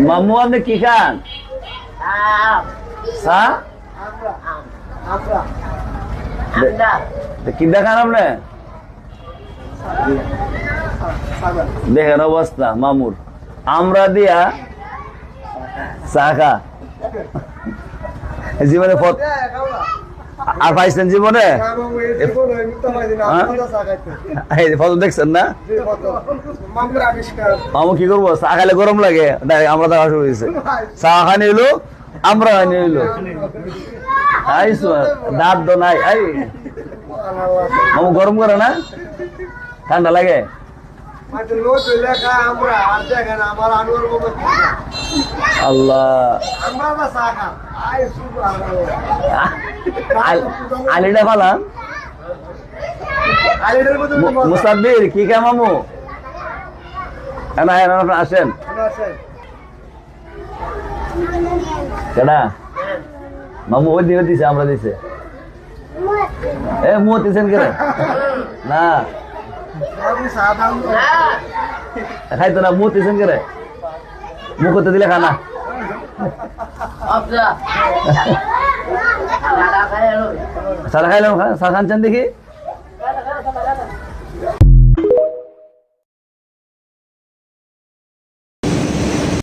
মামু আপনি কি খান? চা কি দেখান আপনি? দেখেন অবস্থা মামুর, আমরা দিয়া চা খা জীবনে আর পাইছেন জীবনে? ফটো দেখছেন না? মামু কি করবো, চা খাইলে গরম লাগে, আমরা দেখা শুরু হয়েছে, চা খানি হইলো আমরা খানি হইলো, দাঁত দো নাই। মামু গরম করে না, ঠান্ডা লাগে? আল্লাহ আলিটা ফালান মুসাদ্দির কি খা মামু? আসেন কেডা মামু ওই দিকে দিছে, আমরা দিছে মুহ দিছেন কে না খাইতো না, মুহ দিছেন কে মুখ করতে দিলে খানা সারা খাইলাম, চা খানছেন দেখি।